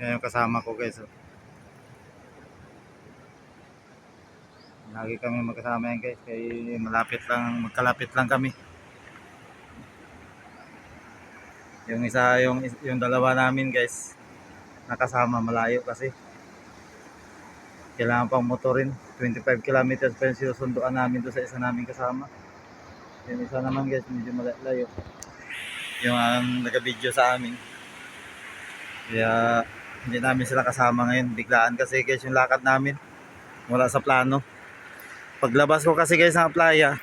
Yan yung kasama ko guys. Lagi kami magkasama yan guys. Kaya magkalapit lang kami. Yung dalawa namin guys, nakasama malayo kasi. Kailangan pang motorin. 25 kilometers pa yung sinusunduan namin doon sa isa namin kasama. Yung isa naman guys, medyo malayo. Yung nag-video sa amin. Kaya hindi namin sila kasama ngayon. Biglaan kasi guys yung lakad namin. Wala sa plano. Paglabas ko kasi guys ng playa,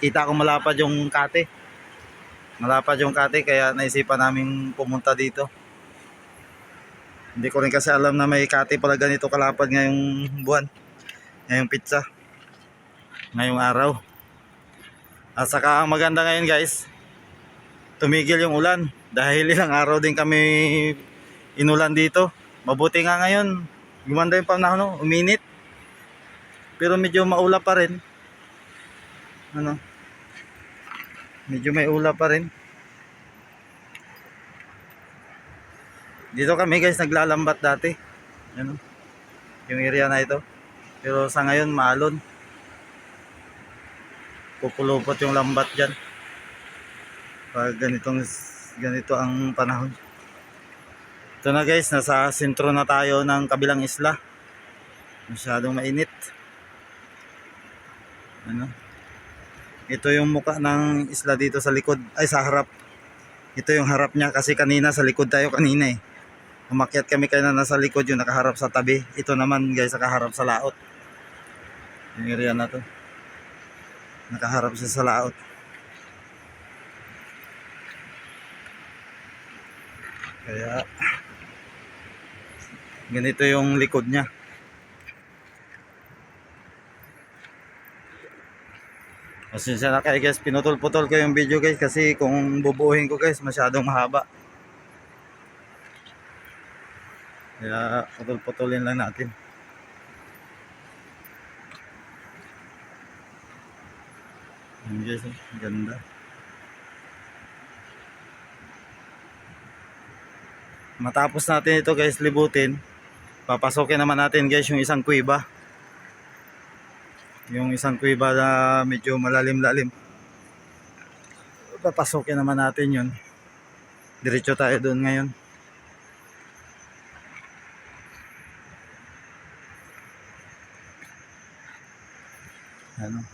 kita ko malapad yung kate. Kaya naisipan namin pumunta dito. Hindi ko rin kasi alam na may kate pala ganito kalapad ngayong buwan. Ngayong pizza. Ngayong araw. At saka ang maganda ngayon guys, tumigil yung ulan. Dahil ilang araw din kami inulan dito. Mabuti nga ngayon, gumanda yung panahon, uminit. Pero medyo maulap pa rin. Medyo may ulap pa rin. Dito kami guys naglalambat dati. Yung area na ito. Pero sa ngayon maalon. Pupulupot yung lambat dyan. Pag ganito ang panahon. Ito na guys, nasa sentro na tayo ng kabilang isla. Masyadong mainit. Ito yung mukha ng isla dito sa likod, ay sa harap. Ito yung harap niya kasi kanina sa likod tayo kanina eh. Umakyat kami kanina nasa likod, yung nakaharap sa tabi. Ito naman guys, nakaharap sa laot. Yung area na to. Nakaharap siya sa laot. Kaya ganito yung likod niya. Pasensya na kayo guys, pinutol-putol ko yung video guys kasi kung bubuuhin ko guys masyadong mahaba. Kaya putol-putulin lang natin. Yan guys, ganda. Matapos natin ito guys libutin, papasokin naman natin guys yung isang kuweba. Yung isang kuweba na medyo malalim-lalim. Papasokin naman natin yun. Diretso tayo doon ngayon.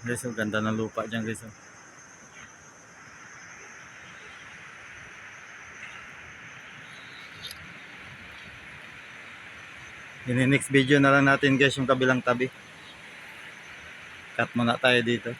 Guys, ganda ng lupa dyan guys. In the next video na lang natin guys yung kabilang tabi. Cut muna tayo dito.